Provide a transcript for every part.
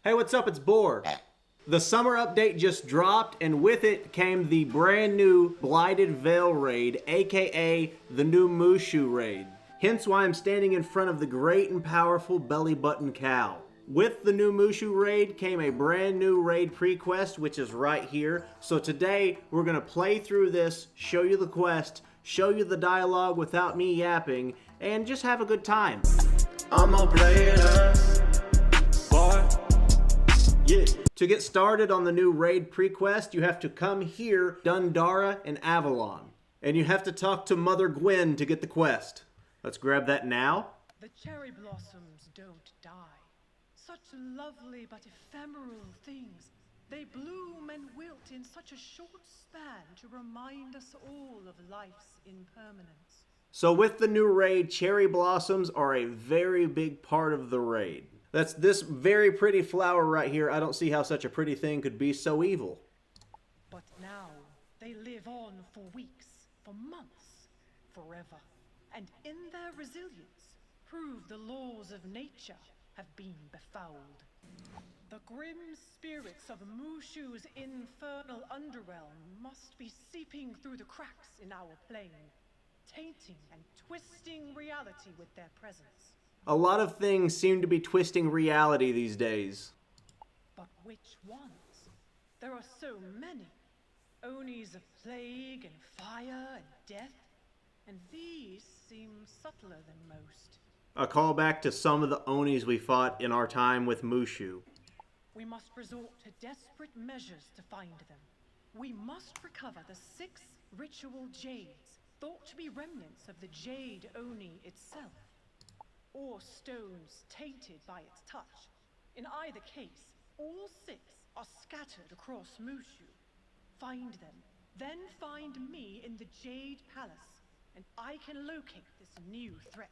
Hey, what's up? It's Boar. The summer update just dropped, and with it came the brand new Blighted Veil Raid, aka the new Mooshu Raid. Hence why I'm standing in front of the great and powerful belly button cow. With the new Mooshu Raid came a brand new raid pre-quest, which is right here. So today, we're going to play through this, show you the quest, show you the dialogue without me yapping, and just have a good time. I'm a player. Yeah. To get started on the new raid pre-quest, you have to come here, Dundara and Avalon. And you have to talk to Mother Gwen to get the quest. Let's grab that now. The cherry blossoms don't die. Such lovely but ephemeral things. They bloom and wilt in such a short span to remind us all of life's impermanence. So with the new raid, cherry blossoms are a very big part of the raid. That's this very pretty flower right here. I don't see how such a pretty thing could be so evil. But now they live on for weeks, for months, forever. And in their resilience, prove the laws of nature have been befouled. The grim spirits of Mooshu's infernal underrealm must be seeping through the cracks in our plane, tainting and twisting reality with their presence. A lot of things seem to be twisting reality these days. But which ones? There are so many. Onis of plague and fire and death. And these seem subtler than most. A callback to some of the Onis we fought in our time with Mooshu. We must resort to desperate measures to find them. We must recover the 6 ritual jades, thought to be remnants of the Jade Oni itself. Or stones tainted by its touch. In either case, all 6 are scattered across Mooshu. Find them, then find me in the Jade Palace, and I can locate this new threat.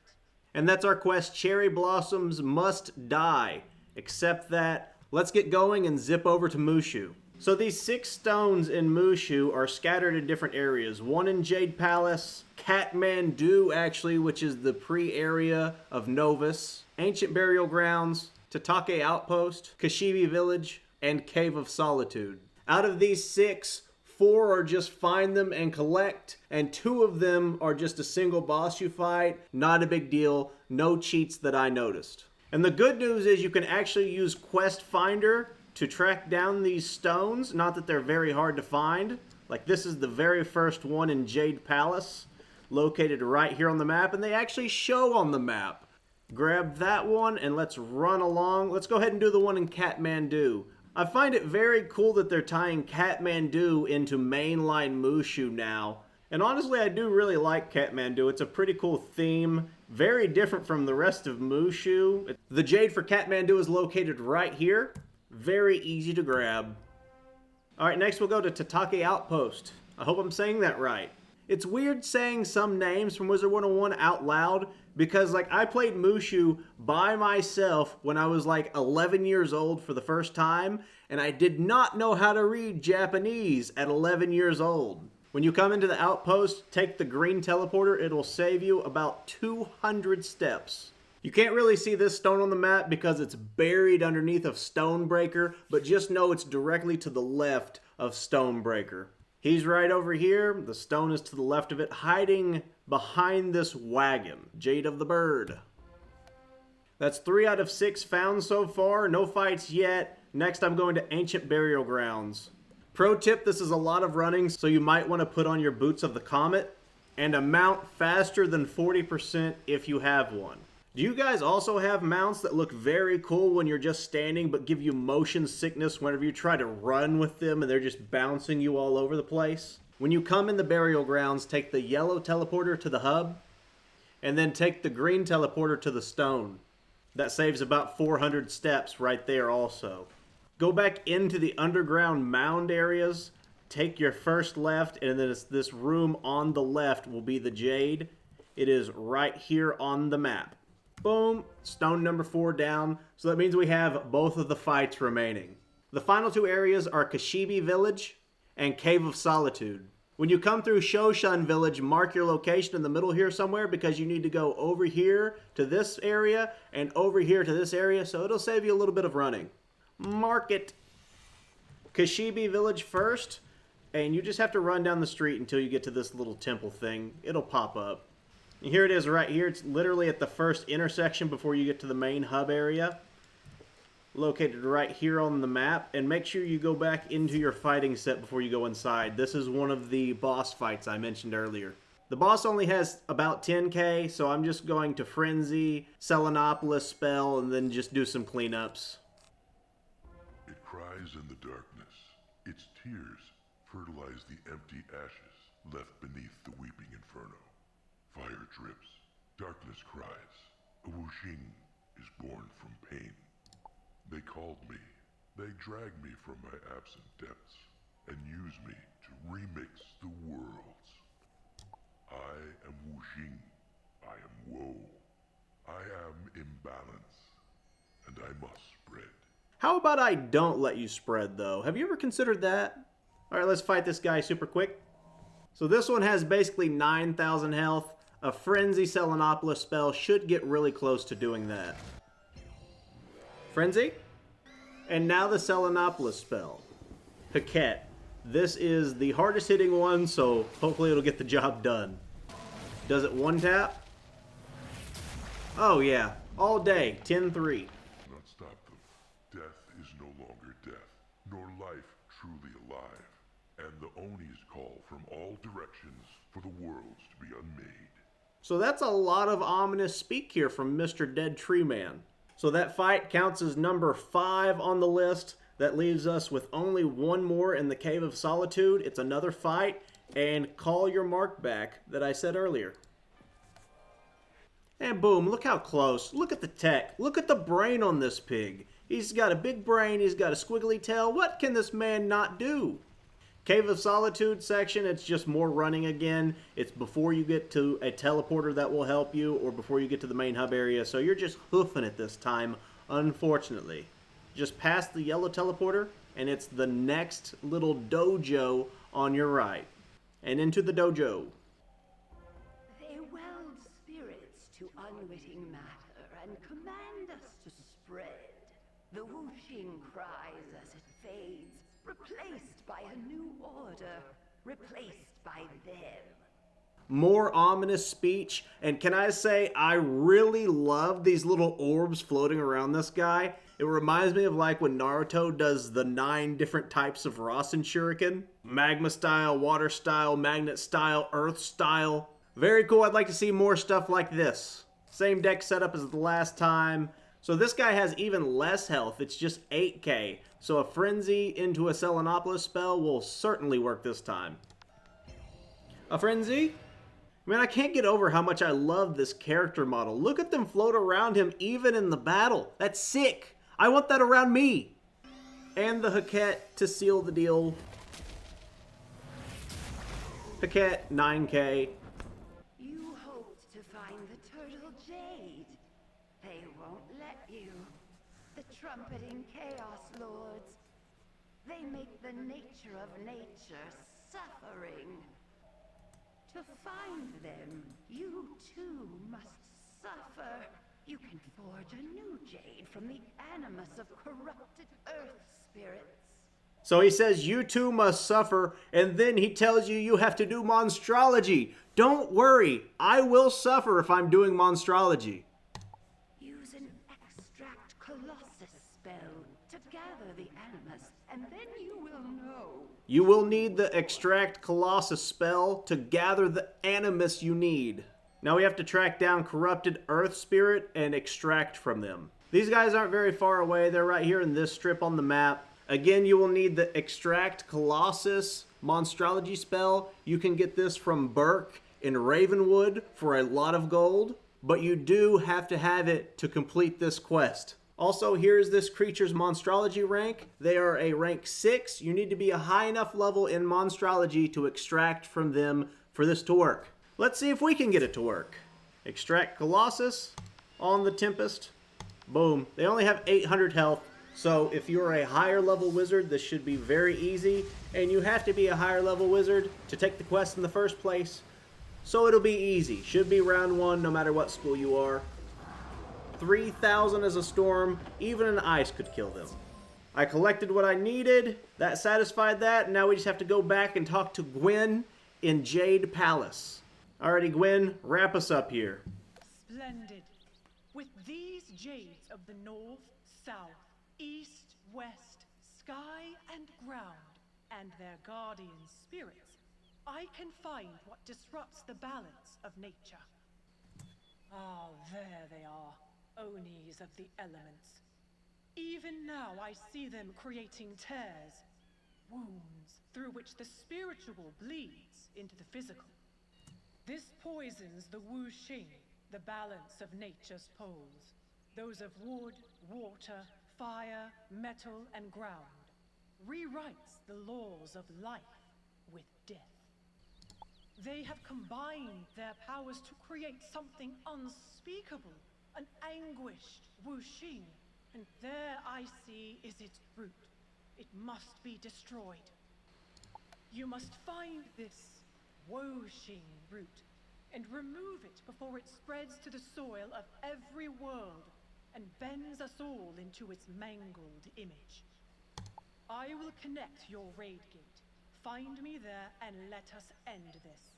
And that's our quest, Cherry Blossoms Must Die. Except that, let's get going and zip over to Mooshu. So these 6 stones in Mooshu are scattered in different areas. One in Jade Palace, Kathmandu actually, which is the pre-area of Novus, Ancient Burial Grounds, Tatake Outpost, Kashibi Village, and Cave of Solitude. Out of these 6, 4 are just find them and collect, and 2 of them are just a single boss you fight. Not a big deal, no cheats that I noticed. And the good news is you can actually use Quest Finder to track down these stones. Not that they're very hard to find. Like this is the very first one in Jade Palace, located right here on the map, and they actually show on the map. Grab that one and let's run along. Let's go ahead and do the one in Kathmandu. I find it very cool that they're tying Kathmandu into mainline Mooshu now. And honestly, I do really like Kathmandu. It's a pretty cool theme. Very different from the rest of Mooshu. The Jade for Kathmandu is located right here. Very easy to grab. Alright, next we'll go to Tatake Outpost. I hope I'm saying that right. It's weird saying some names from Wizard101 out loud because like I played Mooshu by myself when I was like 11 years old for the first time, and I did not know how to read Japanese at 11 years old. When you come into the outpost, take the green teleporter. It'll save you about 200 steps. You can't really see this stone on the map because it's buried underneath of Stonebreaker, but just know it's directly to the left of Stonebreaker. He's right over here. The stone is to the left of it, hiding behind this wagon. Jade of the Bird. That's 3 out of 6 found so far. No fights yet. Next, I'm going to Ancient Burial Grounds. Pro tip, this is a lot of running, so you might want to put on your Boots of the Comet and a mount faster than 40% if you have one. Do you guys also have mounts that look very cool when you're just standing but give you motion sickness whenever you try to run with them and they're just bouncing you all over the place? When you come in the burial grounds, take the yellow teleporter to the hub and then take the green teleporter to the stone. That saves about 400 steps right there also. Go back into the underground mound areas, take your first left, and then this room on the left will be the Jade. It is right here on the map. Boom, stone number 4 down. So that means we have both of the fights remaining. The final 2 areas are Kashibi Village and Cave of Solitude. When you come through Shoshan Village, mark your location in the middle here somewhere because you need to go over here to this area and over here to this area, so it'll save you a little bit of running. Market. Kashibi Village first, and you just have to run down the street until you get to this little temple thing. It'll pop up. And here it is right here. It's literally at the first intersection before you get to the main hub area. Located right here on the map. And make sure you go back into your fighting set before you go inside. This is one of the boss fights I mentioned earlier. The boss only has about 10k, so I'm just going to Frenzy, Selenopolis spell, and then just do some cleanups. It cries in the darkness. Its tears fertilize the empty ashes left beneath the weeping inferno. Fire drips. Darkness cries. A Wuxing is born from pain. They called me. They dragged me from my absent depths and used me to remix the worlds. I am Wuxing. I am woe. I am imbalance. And I must spread. How about I don't let you spread, though? Have you ever considered that? Alright, let's fight this guy super quick. So this one has basically 9,000 health. A Frenzy Selenopolis spell should get really close to doing that. Frenzy? And now the Selenopolis spell. Haket. This is the hardest hitting one, so hopefully it'll get the job done. Does it one tap? Oh yeah, all day, 10-3. Not stop them. Death is no longer death, nor life truly alive. And the Onis call from all directions for the worlds to be unmade. So that's a lot of ominous speak here from Mr. Dead Tree Man. So that fight counts as number 5 on the list. That leaves us with only one more in the Cave of Solitude. It's another fight, and call your mark back that I said earlier. And boom, look how close. Look at the tech. Look at the brain on this pig. He's got a big brain, he's got a squiggly tail. What can this man not do? Cave of Solitude section, it's just more running again. It's before you get to a teleporter that will help you, or before you get to the main hub area, so you're just hoofing it this time, unfortunately. Just past the yellow teleporter, and it's the next little dojo on your right. And into the dojo. They weld spirits to unwitting matter and command us to spread. The Wuxing cries as it fades, replaced by a new order, replaced by them. More ominous speech, and can I say, I really love these little orbs floating around this guy. It reminds me of like when Naruto does the 9 different types of Rasen Shuriken. Magma style, water style, magnet style, earth style. Very cool. I'd like to see more stuff like this. Same deck setup as the last time. So this guy has even less health. It's just 8k. So a Frenzy into a Selenopolis spell will certainly work this time. A Frenzy? Man, I can't get over how much I love this character model. Look at them float around him even in the battle. That's sick. I want that around me. And the Haket to seal the deal. Haket, 9k. You hoped to find the turtle jade. They won't let you. The trumpeting chaos lords. They make the nature of nature suffering. To find them, you too must suffer. You can forge a new jade from the animus of corrupted earth spirits. So he says you too must suffer, and then he tells you you have to do Monstrology. Don't worry, I will suffer if I'm doing Monstrology. Use an extract colossus spell to gather the animus, and then you will know. You will need the Extract Colossus spell to gather the animus you need. Now we have to track down corrupted earth spirit and extract from them. These guys aren't very far away. They're right here in this strip on the map. Again, you will need the Extract Colossus Monstrology spell. You can get this from Burke in Ravenwood for a lot of gold, but you do have to have it to complete this quest. Also, here's this creature's Monstrology rank. They are a rank 6. You need to be a high enough level in Monstrology to extract from them for this to work. Let's see if we can get it to work. Extract Colossus on the Tempest. Boom. They only have 800 health, so if you're a higher level wizard, this should be very easy. And you have to be a higher level wizard to take the quest in the first place. So it'll be easy. Should be round 1 no matter what school you are. 3,000 as a storm. Even an ice could kill them. I collected what I needed. That satisfied that. Now we just have to go back and talk to Gwen in Jade Palace. Alrighty, Gwen, wrap us up here. Splendid. With these jades of the north, south, east, west, sky, and ground, and their guardian spirits, I can find what disrupts the balance of nature. Ah, there they are, Onis of the elements. Even now I see them creating tears, wounds through which the spiritual bleeds into the physical. This poisons the Wuxing, the balance of nature's poles, those of wood, water, fire, metal, and ground, rewrites the laws of life with death. They have combined their powers to create something unspeakable, an anguished Wuxing, and there I see is its root. It must be destroyed. You must find this Wuxing root and remove it before it spreads to the soil of every world and bends us all into its mangled image. I will connect your raid gate. Find me there and let us end this.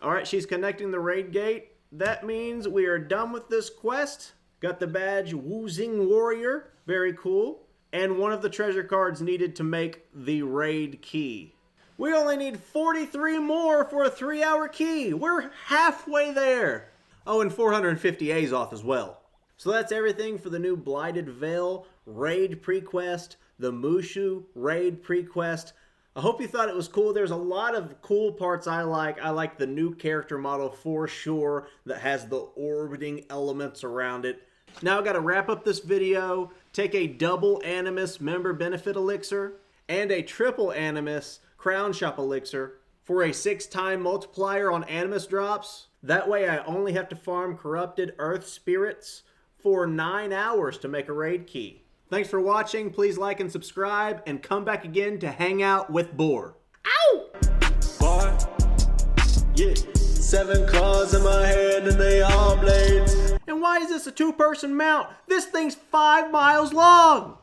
Alright, she's connecting the raid gate. That means we are done with this quest. Got the badge Wuxing Warrior. Very cool. And one of the treasure cards needed to make the raid key. We only need 43 more for a 3-hour key. We're halfway there. Oh, and 450 Azoth as well. So that's everything for the new Blighted Veil Raid prequest, the Mooshu Raid prequest. I hope you thought it was cool. There's a lot of cool parts I like. I like the new character model for sure that has the orbiting elements around it. Now I've got to wrap up this video, take a double Animus member benefit elixir and a triple Animus crown shop elixir for a 6-time multiplier on Animus drops. That way I only have to farm corrupted earth spirits for 9 hours to make a raid key. Thanks for watching. Please like and subscribe and come back again to hang out with Boar. Ow! Boar, yeah. 7 claws in my head and they all blades. And why is this a 2-person mount? This thing's 5 miles long!